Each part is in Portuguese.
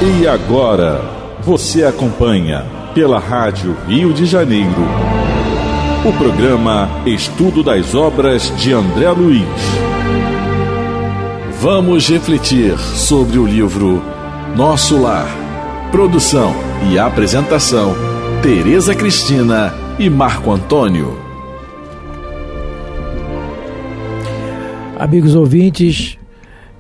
E agora, você acompanha pela Rádio Rio de Janeiro o programa Estudo das Obras de André Luiz. Vamos refletir sobre o livro Nosso Lar. Produção e apresentação, Tereza Cristina e Marco Antônio. Amigos ouvintes,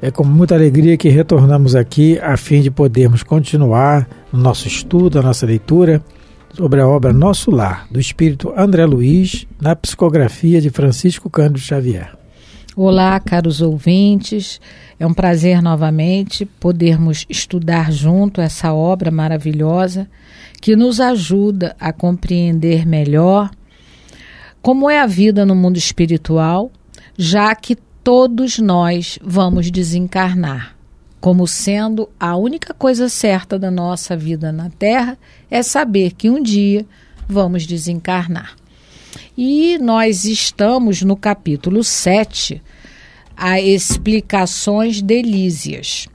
é com muita alegria que retornamos aqui a fim de podermos continuar o nosso estudo, a nossa leitura sobre a obra Nosso Lar, do espírito André Luiz, na psicografia de Francisco Cândido Xavier. Olá, caros ouvintes, é um prazer novamente podermos estudar junto essa obra maravilhosa que nos ajuda a compreender melhor como é a vida no mundo espiritual, já que todos nós vamos desencarnar, como sendo a única coisa certa da nossa vida na Terra é saber que um dia vamos desencarnar. E nós estamos no capítulo 7, a explicações delísias.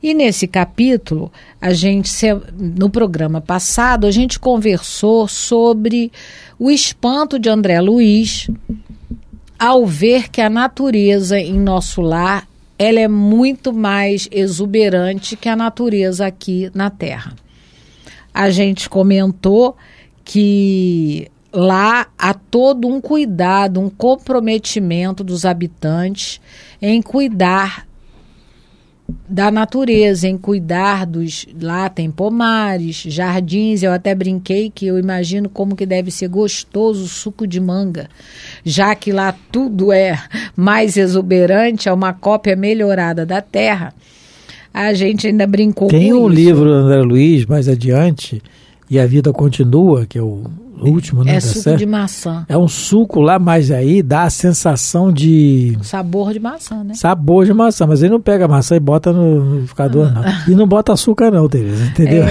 E nesse capítulo, no programa passado, a gente conversou sobre o espanto de André Luiz ao ver que a natureza em nosso lar, ela é muito mais exuberante que a natureza aqui na Terra. A gente comentou que lá há todo um cuidado, um comprometimento dos habitantes em cuidar da natureza, em cuidar dos... Lá tem pomares, jardins, eu até brinquei que eu imagino como que deve ser gostoso o suco de manga, já que lá tudo é mais exuberante, é uma cópia melhorada da terra. A gente ainda brincou com isso. Tem um livro do André Luiz, mais adiante, E a Vida Continua, que é o último, né? É suco de maçã. É um suco lá, mas aí dá a sensação de... Sabor de maçã, né? Sabor de maçã, mas ele não pega a maçã e bota no liquidificador, não. E não bota açúcar não, Tereza, entendeu?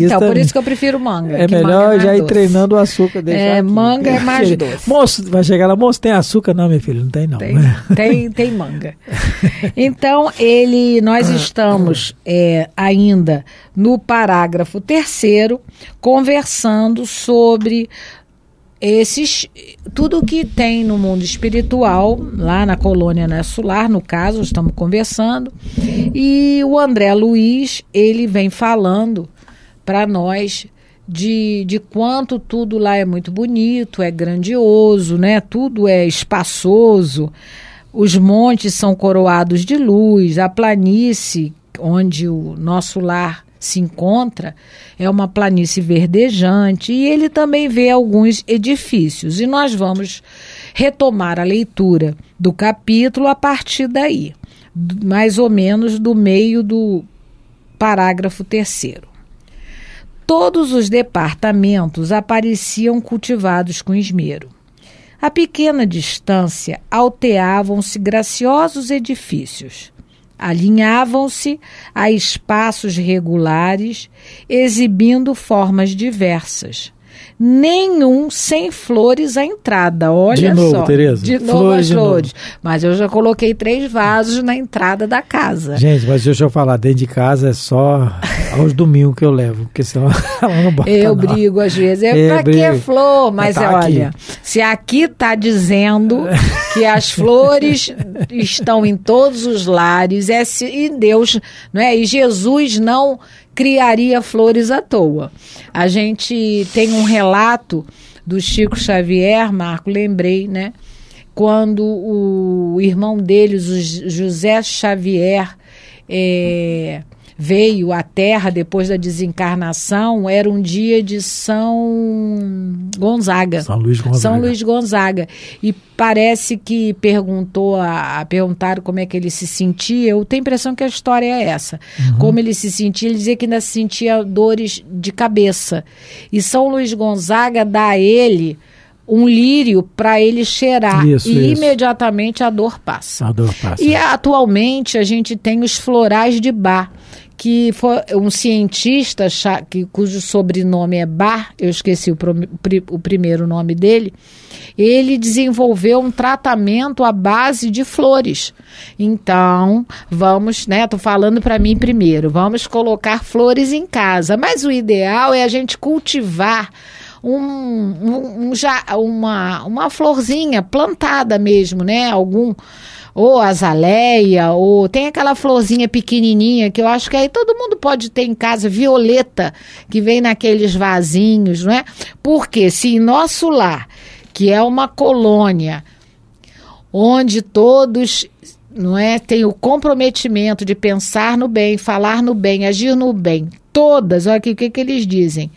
Então, por isso que eu prefiro manga. É melhor já ir treinando o açúcar. Manga é mais doce. Moço, vai chegar lá, moço, tem açúcar? Não, meu filho, não tem não. Tem manga. Então, nós estamos ainda no parágrafo 3º, conversando sobre tudo que tem no mundo espiritual, lá na colônia Nosso Lar, no caso, estamos conversando, e o André Luiz, ele vem falando para nós de quanto tudo lá é muito bonito, é grandioso, né? Tudo é espaçoso, os montes são coroados de luz, a planície onde o Nosso Lar se encontra é uma planície verdejante, e ele também vê alguns edifícios, e nós vamos retomar a leitura do capítulo a partir daí, mais ou menos do meio do parágrafo 3º. Todos os departamentos apareciam cultivados com esmero. A pequena distância alteavam-se graciosos edifícios. Alinhavam-se a espaços regulares, exibindo formas diversas. Nenhum sem flores à entrada. Olha de novo, só. Tereza. De novo as flores. Mas eu já coloquei 3 vasos na entrada da casa. Gente, mas deixa eu falar, dentro de casa é só aos domingos que eu levo, porque senão ela não bota. Eu brigo às vezes. Pra que é flor? Mas tá olha, se aqui está dizendo que as flores estão em todos os lares, e Deus, não é? E Jesus não criaria flores à toa. A gente tem um relato do Chico Xavier, Marco, lembrei, né? Quando o irmão deles, o José Xavier, veio à Terra depois da desencarnação, era um dia de São Gonzaga. São Luís Gonzaga. São Luís Gonzaga. E parece que perguntaram como é que ele se sentia. Eu tenho a impressão que a história é essa. Uhum. Como ele se sentia, ele dizia que ainda sentia dores de cabeça. E São Luís Gonzaga dá a ele um lírio para ele cheirar, isso. Imediatamente a dor passa. E atualmente a gente tem os florais de Bach, que foi um cientista cujo sobrenome é Bach, eu esqueci o primeiro nome dele, ele desenvolveu um tratamento à base de flores. Então, vamos, né, tô falando para mim primeiro, vamos colocar flores em casa, mas o ideal é a gente cultivar uma florzinha plantada mesmo, né, ou azaleia, ou tem aquela florzinha pequenininha que eu acho que aí todo mundo pode ter em casa, violeta, que vem naqueles vasinhos, não é? Porque se em nosso lar, que é uma colônia, onde todos, não é, têm o comprometimento de pensar no bem, falar no bem, agir no bem, todas, olha aqui o que eles dizem,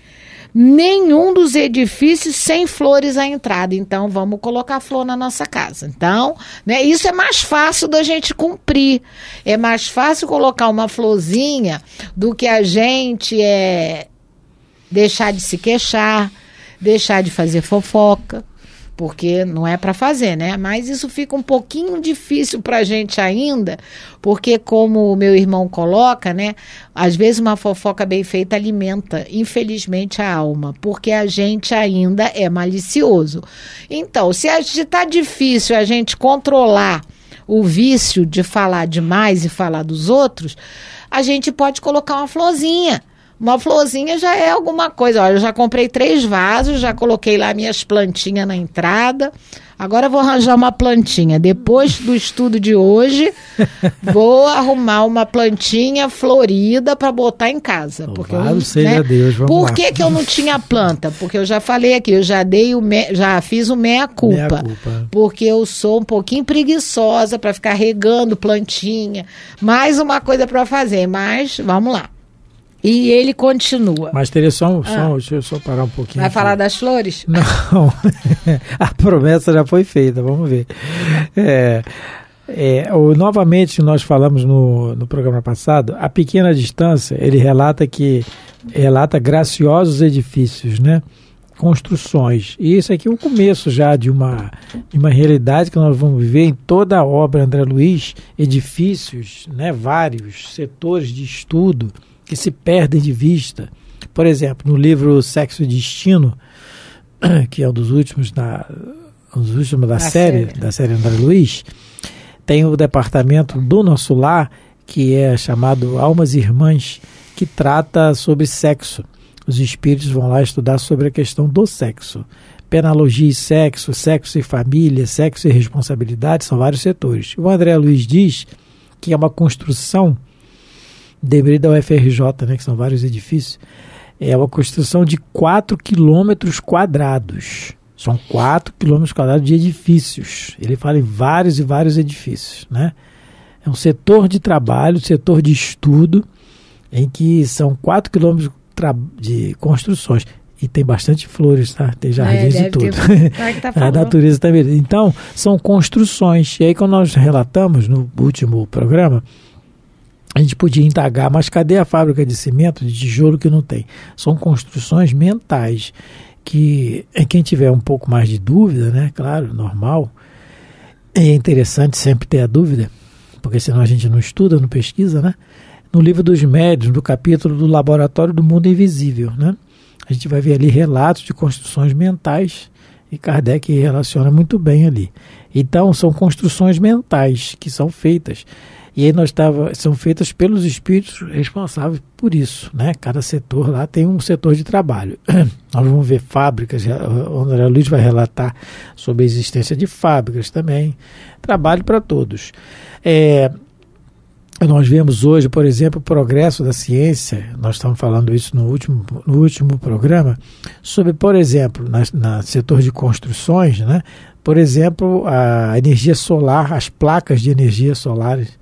nenhum dos edifícios sem flores à entrada, então vamos colocar flor na nossa casa. Então, né, isso é mais fácil da gente cumprir, é mais fácil colocar uma florzinha do que a gente deixar de se queixar, deixar de fazer fofoca, porque não é para fazer, né? Mas isso fica um pouquinho difícil para a gente ainda, porque como o meu irmão coloca, né? Às vezes uma fofoca bem feita alimenta, infelizmente, a alma, porque a gente ainda é malicioso. Então, se está difícil a gente controlar o vício de falar demais e falar dos outros, a gente pode colocar uma florzinha. Uma florzinha já é alguma coisa. Olha, eu já comprei 3 vasos, já coloquei lá minhas plantinhas na entrada. Agora eu vou arranjar uma plantinha. Depois do estudo de hoje, vou arrumar uma plantinha florida para botar em casa. Porque seja Deus, vamos Por lá. que eu não tinha planta? Porque eu já falei aqui, eu já fiz o meia-culpa. Porque eu sou um pouquinho preguiçosa para ficar regando plantinha. Mais uma coisa para fazer, mas vamos lá. E ele continua. Mas teria deixa eu só parar um pouquinho. Vai falar das flores? Não, a promessa já foi feita, vamos ver. Novamente, nós falamos no programa passado, a pequena distância, ele relata graciosos edifícios, né? Construções. E isso aqui é o começo já de uma realidade que nós vamos viver em toda a obra André Luiz, edifícios, né? Vários setores de estudo que se perdem de vista. Por exemplo, no livro Sexo e Destino, que é um dos últimos da série André Luiz, tem o departamento do Nosso Lar, que é chamado Almas Irmãs, que trata sobre sexo. Os espíritos vão lá estudar sobre a questão do sexo. Penalogia e sexo, sexo e família, sexo e responsabilidade, são vários setores. O André Luiz diz que é uma construção deveria da UFRJ, né, que são vários edifícios, é uma construção de 4 quilômetros quadrados. São 4 quilômetros quadrados de edifícios. Ele fala em vários e vários edifícios, né? É um setor de trabalho, setor de estudo, em que são 4 quilômetros de construções. E tem bastante flores, tá? Tem jardins e tudo. A natureza também. Então, são construções. E aí, quando nós relatamos no último programa, a gente podia indagar, mas cadê a fábrica de cimento, de tijolo que não tem? São construções mentais, que quem tiver um pouco mais de dúvida, né, claro, normal, é interessante sempre ter a dúvida, porque senão a gente não estuda, não pesquisa, né? No livro dos médiuns, no capítulo do Laboratório do Mundo Invisível, né? A gente vai ver ali relatos de construções mentais, e Kardec relaciona muito bem ali. Então, são construções mentais que são feitas. E aí são feitas pelos espíritos responsáveis por isso, né? Cada setor lá tem um setor de trabalho. Nós vamos ver fábricas, o André Luiz vai relatar sobre a existência de fábricas também. Trabalho para todos. Nós vemos hoje, por exemplo, o progresso da ciência, nós estamos falando isso no último programa, sobre, por exemplo, no setor de construções, né? Por exemplo, a energia solar, as placas de energia solares.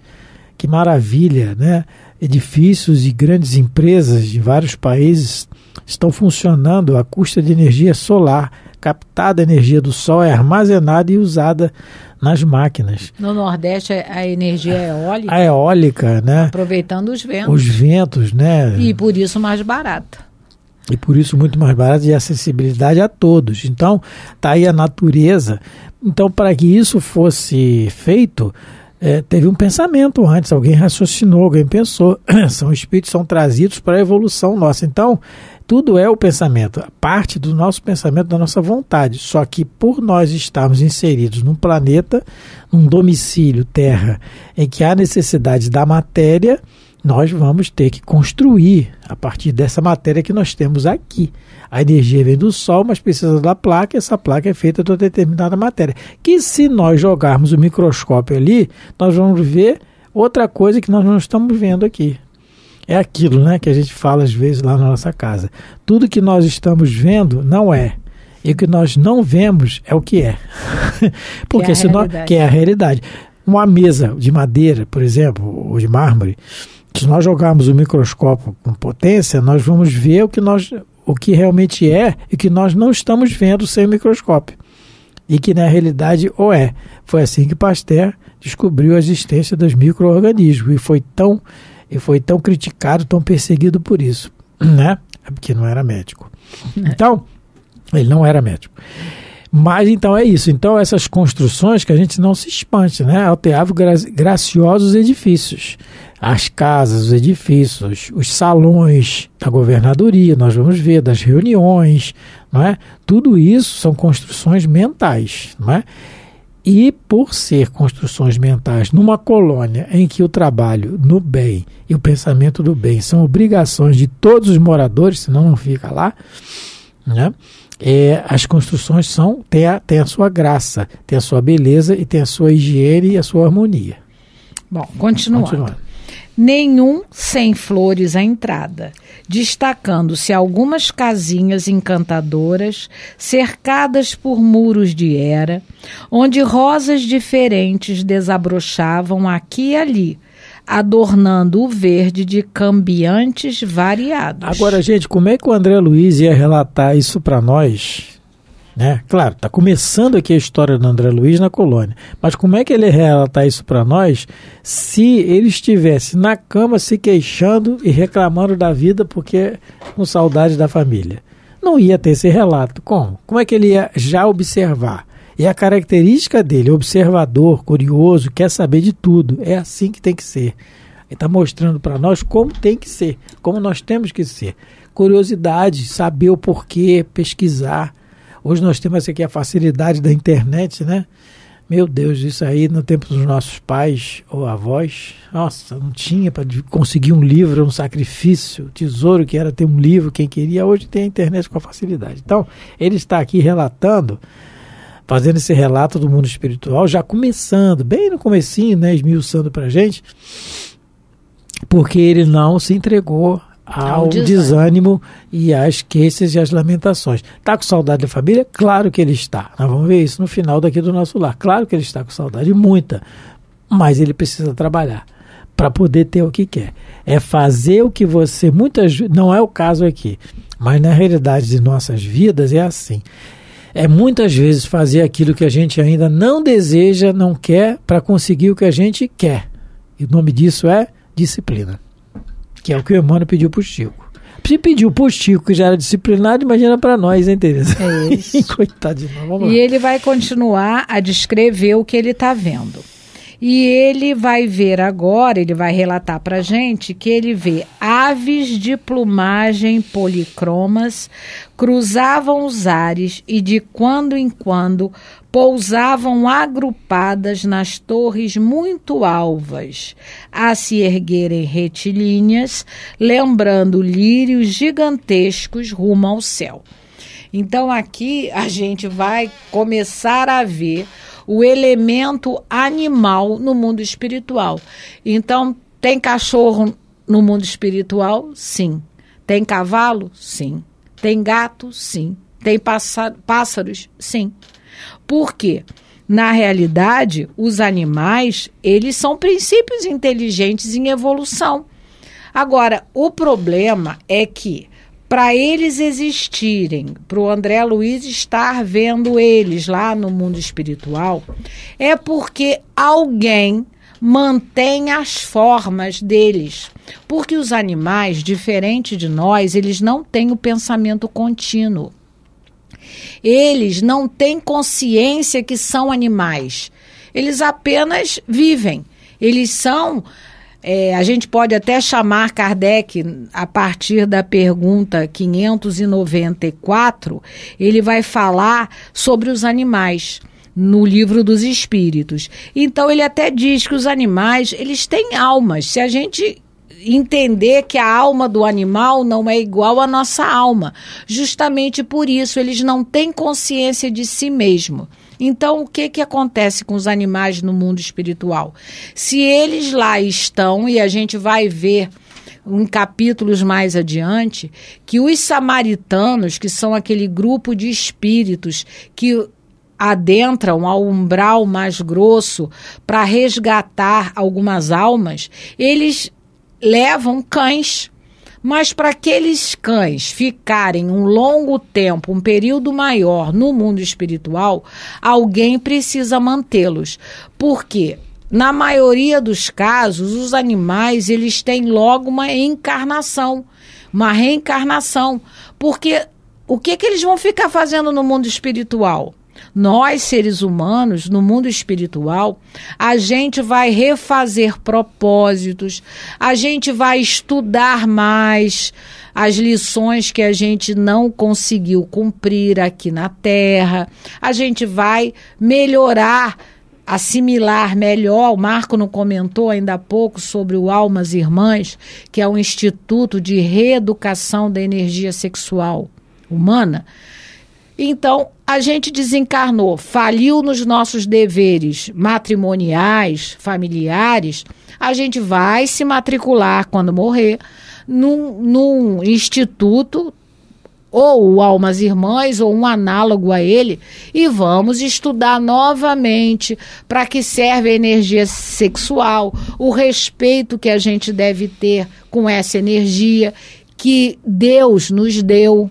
Que maravilha, né? Edifícios e grandes empresas de vários países estão funcionando à custa de energia solar. Captada a energia do sol é armazenada e usada nas máquinas. No Nordeste, a energia é eólica. A eólica, né? Aproveitando os ventos. Os ventos, né? E por isso mais barata. E por isso muito mais barata e acessibilidade a todos. Então, está aí a natureza. Então, para que isso fosse feito, teve um pensamento antes, alguém raciocinou, alguém pensou. São espíritos, são trazidos para a evolução nossa. Então, tudo é o pensamento, parte do nosso pensamento, da nossa vontade. Só que por nós estarmos inseridos num planeta, num domicílio, terra, em que há necessidade da matéria, nós vamos ter que construir a partir dessa matéria que nós temos aqui. A energia vem do Sol, mas precisa da placa, e essa placa é feita de uma determinada matéria. Que se nós jogarmos o microscópio ali, nós vamos ver outra coisa que nós não estamos vendo aqui. É aquilo, né, que a gente fala às vezes lá na nossa casa. Tudo que nós estamos vendo não é. E o que nós não vemos é o que é. Porque que é a realidade. Uma mesa de madeira, por exemplo, ou de mármore, se nós jogarmos o microscópio com potência, nós vamos ver o que realmente é e que nós não estamos vendo sem o microscópio. E que na realidade é. Foi assim que Pasteur descobriu a existência dos micro-organismos e foi tão criticado, tão perseguido por isso, né? Porque não era médico. Então, ele não era médico. Mas então é isso. Então essas construções que a gente não se espante, né? Alteava graciosos edifícios. As casas, os edifícios, os salões da governadoria, nós vamos ver, das reuniões, não é? Tudo isso são construções mentais, não é? E por ser construções mentais numa colônia em que o trabalho no bem e o pensamento do bem são obrigações de todos os moradores, senão não fica lá, né? As construções têm a sua graça, têm a sua beleza e têm a sua higiene e a sua harmonia. Bom, continuando. Nenhum sem flores à entrada, destacando-se algumas casinhas encantadoras, cercadas por muros de era, onde rosas diferentes desabrochavam aqui e ali, adornando o verde de cambiantes variados. Agora, gente, como é que o André Luiz ia relatar isso para nós? Né? Claro, está começando aqui a história do André Luiz na colônia, mas como é que ele ia relatar isso para nós se ele estivesse na cama se queixando e reclamando da vida porque com saudade da família? Não ia ter esse relato. Como? Como é que ele ia já observar? E a característica dele, observador, curioso, quer saber de tudo. É assim que tem que ser. Ele está mostrando para nós como tem que ser, como nós temos que ser. Curiosidade, saber o porquê, pesquisar. Hoje nós temos aqui a facilidade da internet, né? Meu Deus, isso aí no tempo dos nossos pais ou avós, nossa, não tinha para conseguir um livro, um sacrifício, tesouro que era ter um livro, quem queria, hoje tem a internet com facilidade. Então, ele está aqui relatando, fazendo esse relato do mundo espiritual, já começando, bem no comecinho, né, esmiuçando para a gente, porque ele não se entregou ao desânimo e às queixas e às lamentações. Está com saudade da família? Claro que ele está. Nós vamos ver isso no final daqui do nosso lar. Claro que ele está com saudade, muita, mas ele precisa trabalhar para poder ter o que quer. É fazer o que você, muitas vezes, não é o caso aqui, mas na realidade de nossas vidas é assim. É muitas vezes fazer aquilo que a gente ainda não deseja, não quer, para conseguir o que a gente quer. E o nome disso é disciplina. Que é o que o Emmanuel pediu para o Chico. Se pediu para o Chico, que já era disciplinado, imagina para nós, hein, Tereza? É isso. Coitadinho, vamos lá. E ele vai continuar a descrever o que ele está vendo. E ele vai ver agora, ele vai relatar para a gente que ele vê aves de plumagem policromas cruzavam os ares e de quando em quando pousavam agrupadas nas torres muito alvas, a se erguerem retilíneas, lembrando lírios gigantescos rumo ao céu. Então aqui a gente vai começar a ver o elemento animal no mundo espiritual. Então, tem cachorro no mundo espiritual? Sim. Tem cavalo? Sim. Tem gato? Sim. Tem pássaros? Sim. Por quê? Na realidade, os animais, eles são princípios inteligentes em evolução. Agora, o problema é que para eles existirem, para o André Luiz estar vendo eles lá no mundo espiritual, é porque alguém mantém as formas deles. Porque os animais, diferente de nós, eles não têm o pensamento contínuo. Eles não têm consciência que são animais. Eles apenas vivem. Eles são... a gente pode até chamar Kardec, a partir da pergunta 594, ele vai falar sobre os animais no Livro dos Espíritos. Então ele até diz que os animais, eles têm almas. Se a gente entender que a alma do animal não é igual à nossa alma, justamente por isso eles não têm consciência de si mesmo. Então, o que acontece com os animais no mundo espiritual? Se eles lá estão, e a gente vai ver em capítulos mais adiante, que os samaritanos, que são aquele grupo de espíritos que adentram ao umbral mais grosso para resgatar algumas almas, eles levam cães. Mas para aqueles cães ficarem um longo tempo, um período maior no mundo espiritual, alguém precisa mantê-los. Por quê? Na maioria dos casos, os animais eles têm logo uma reencarnação. Porque o que eles vão ficar fazendo no mundo espiritual? Nós, seres humanos, no mundo espiritual, a gente vai refazer propósitos, a gente vai estudar mais as lições que a gente não conseguiu cumprir aqui na Terra, a gente vai melhorar, assimilar melhor. O Marco não comentou ainda há pouco sobre o Almas Irmãs, que é um instituto de reeducação da energia sexual humana. Então, a gente desencarnou, faliu nos nossos deveres matrimoniais, familiares, a gente vai se matricular quando morrer num instituto, ou o Almas Irmãs, ou um análogo a ele, e vamos estudar novamente para que serve a energia sexual, o respeito que a gente deve ter com essa energia que Deus nos deu,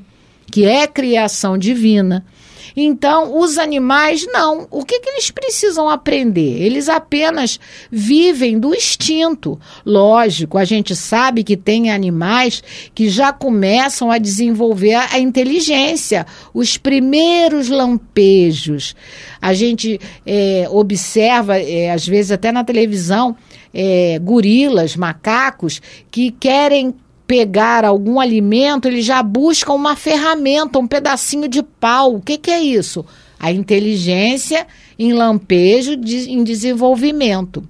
que é criação divina. Então, os animais, não. O que eles precisam aprender? Eles apenas vivem do instinto. Lógico, a gente sabe que tem animais que já começam a desenvolver a inteligência, os primeiros lampejos. A gente observa, às vezes até na televisão, gorilas, macacos, que querem pegar algum alimento, eles já buscam uma ferramenta, um pedacinho de pau. O que é isso? A inteligência em lampejo, em desenvolvimento.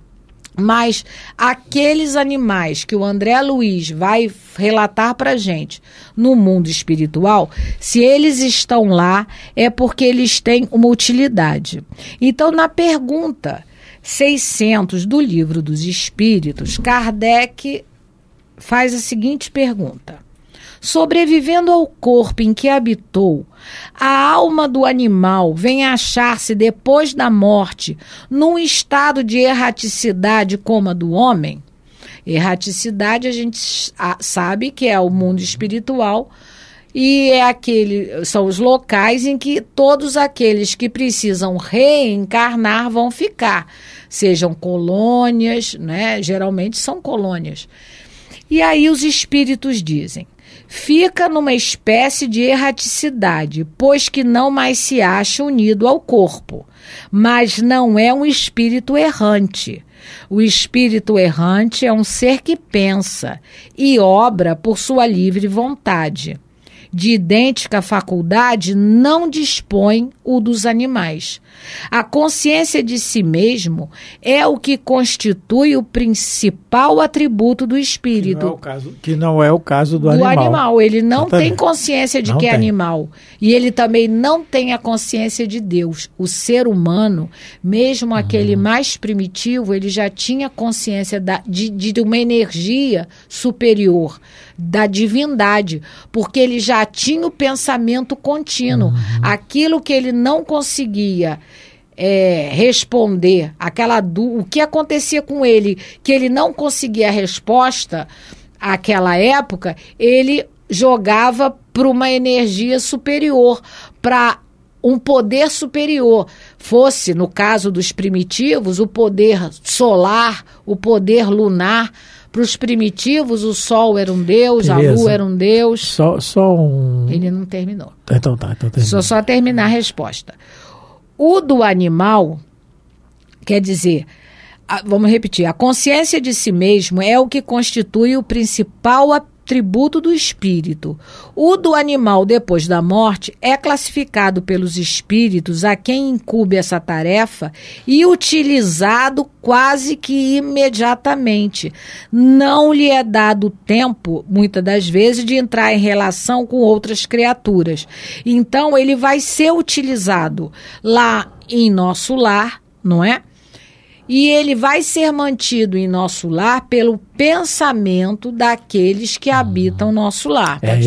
Mas aqueles animais que o André Luiz vai relatar para a gente no mundo espiritual, se eles estão lá, é porque eles têm uma utilidade. Então, na pergunta 600 do Livro dos Espíritos, Kardec faz a seguinte pergunta: sobrevivendo ao corpo em que habitou, a alma do animal vem achar-se depois da morte num estado de erraticidade como a do homem? Erraticidade a gente sabe que é o mundo espiritual, e são os locais em que todos aqueles que precisam reencarnar vão ficar, sejam colônias, né? Geralmente são colônias. E aí os espíritos dizem: fica numa espécie de erraticidade, pois que não mais se acha unido ao corpo, mas não é um espírito errante. O espírito errante é um ser que pensa e obra por sua livre vontade. De idêntica faculdade não dispõe o dos animais. A consciência de si mesmo é o que constitui o principal atributo do espírito. Que não é o caso do animal. Ele não tem consciência de que é animal. E ele também não tem a consciência de Deus. O ser humano, mesmo aquele mais primitivo, ele já tinha consciência de uma energia superior, da divindade, porque ele já tinha o pensamento contínuo. Aquilo que ele não conseguia responder, o que acontecia com ele, que ele não conseguia a resposta àquela época, ele jogava para uma energia superior, para um poder superior. Fosse, no caso dos primitivos, o poder solar, o poder lunar. Para os primitivos, o sol era um deus, Tereza, a lua era um deus. Só um... Ele não terminou. Então tá. Só terminar a resposta. O do animal, quer dizer, Vamos repetir. A consciência de si mesmo é o que constitui o principal atributo do espírito. O do animal depois da morte é classificado pelos espíritos a quem incumbe essa tarefa e utilizado quase que imediatamente. Não lhe é dado tempo, muitas das vezes, de entrar em relação com outras criaturas. Então, ele vai ser utilizado lá em nosso lar, não é? E ele vai ser mantido em nosso lar pelo pensamento daqueles que habitam nosso lar. É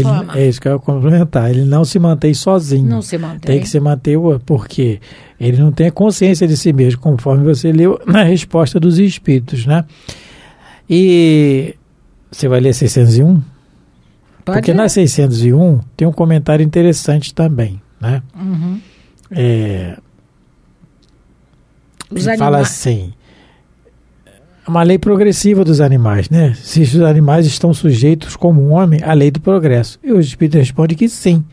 isso que eu ia complementar. Ele não se mantém sozinho. Não se mantém. Tem que se manter, porque ele não tem a consciência de si mesmo, conforme você leu na resposta dos espíritos, né? E você vai ler 601? Porque na 601 tem um comentário interessante também, né? Uhum. Ele fala assim, é uma lei progressiva dos animais, né? Se os animais estão sujeitos como um homem à lei do progresso. E o espírito responde que sim.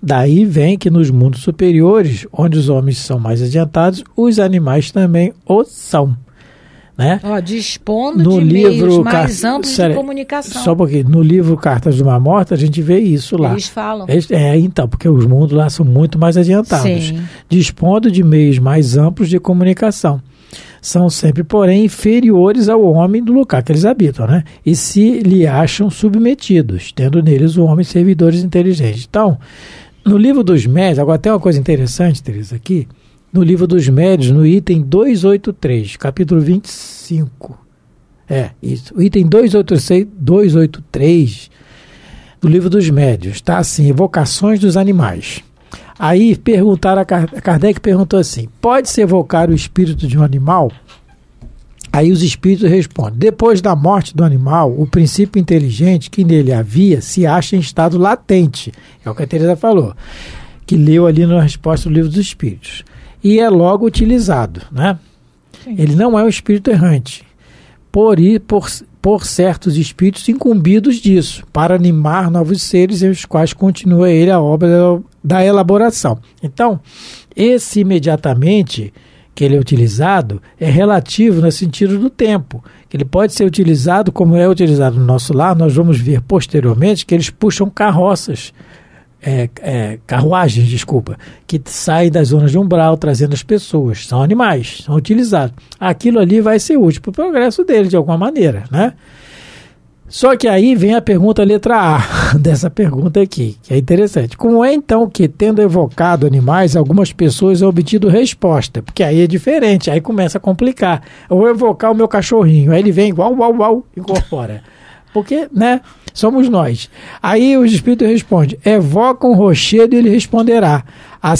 Daí vem que nos mundos superiores, onde os homens são mais adiantados, os animais também o são. Né? Dispondo no de livro, meios mais amplos de comunicação. Só porque no livro Cartas de uma Morta a gente vê isso lá. Eles falam. Então, porque os mundos lá são muito mais adiantados. Sim. Dispondo de meios mais amplos de comunicação. São sempre, porém, inferiores ao homem do lugar que eles habitam, né? E se lhe acham submetidos, tendo neles o homem servidores inteligentes. Então, no livro dos médios, agora tem uma coisa interessante, Teresa, aqui. No livro dos médios, no item 283, capítulo 25. Isso. O item 283 do livro dos médios está assim, evocações dos animais. Aí Kardec perguntou assim, pode-se evocar o espírito de um animal? Aí os espíritos respondem, depois da morte do animal, o princípio inteligente que nele havia se acha em estado latente. É o que a Teresa falou, que leu ali na resposta do livro dos espíritos. E é logo utilizado, né? Sim. Ele não é um espírito errante, por certos espíritos incumbidos disso, para animar novos seres em os quais continua ele a obra da elaboração. Então, esse imediatamente que ele é utilizado é relativo no sentido do tempo, que ele pode ser utilizado como é utilizado no nosso lar. Nós vamos ver posteriormente que eles puxam carroças, carruagens, que saem das zonas de umbral trazendo as pessoas, são animais, são utilizados. Aquilo ali vai ser útil para o progresso dele de alguma maneira, né? Só que aí vem a pergunta letra A dessa pergunta aqui, que é interessante. Como é então que, tendo evocado animais, algumas pessoas têm obtido resposta? Porque aí é diferente, aí começa a complicar. Eu vou evocar o meu cachorrinho, aí ele vem, uau, uau, uau, incorpora. Porque, né, somos nós. Aí os espíritos respondem, evoca um rochedo e ele responderá. Há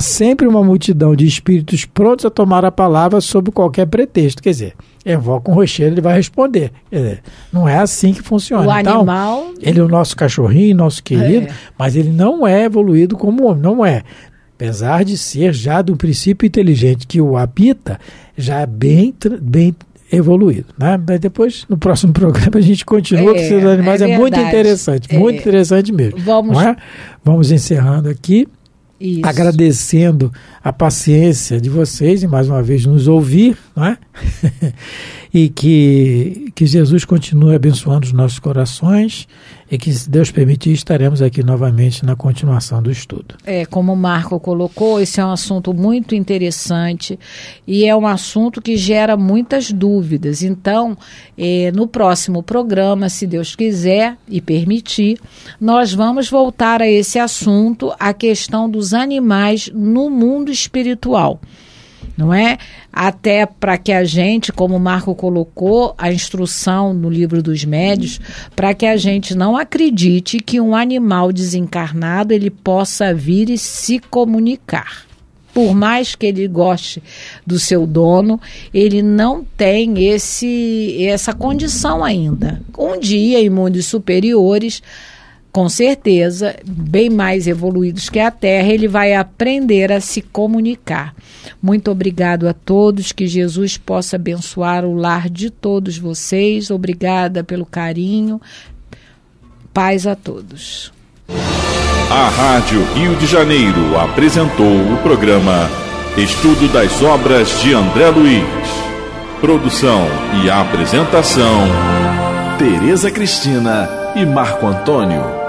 sempre uma multidão de espíritos prontos a tomar a palavra sob qualquer pretexto. Quer dizer, evoca um rochedo, ele vai responder. Quer dizer, não é assim que funciona. O animal... Ele é o nosso cachorrinho, nosso querido, mas ele não é evoluído como homem, não é. Apesar de ser já do princípio inteligente que o habita, já é bem evoluído, né? Mas depois, no próximo programa, a gente continua com esses animais. É muito interessante mesmo. Vamos encerrando aqui. Isso. Agradecendo a paciência de vocês e mais uma vez nos ouvir, não é? E que Jesus continue abençoando os nossos corações e que, se Deus permitir, estaremos aqui novamente na continuação do estudo. Como o Marco colocou, esse é um assunto muito interessante e é um assunto que gera muitas dúvidas. Então, no próximo programa, se Deus quiser e permitir, nós vamos voltar a esse assunto, a questão dos animais no mundo espiritual. Não é? Até para que a gente, como o Marco colocou, a instrução no livro dos médios, para que a gente não acredite que um animal desencarnado ele possa vir e se comunicar. Por mais que ele goste do seu dono, ele não tem essa condição ainda. Um dia, em mundos superiores, com certeza, bem mais evoluídos que a Terra, ele vai aprender a se comunicar. Muito obrigado a todos, que Jesus possa abençoar o lar de todos vocês. Obrigada pelo carinho. Paz a todos. A Rádio Rio de Janeiro apresentou o programa Estudo das Obras de André Luiz. Produção e apresentação, Tereza Cristina e Marco Antônio.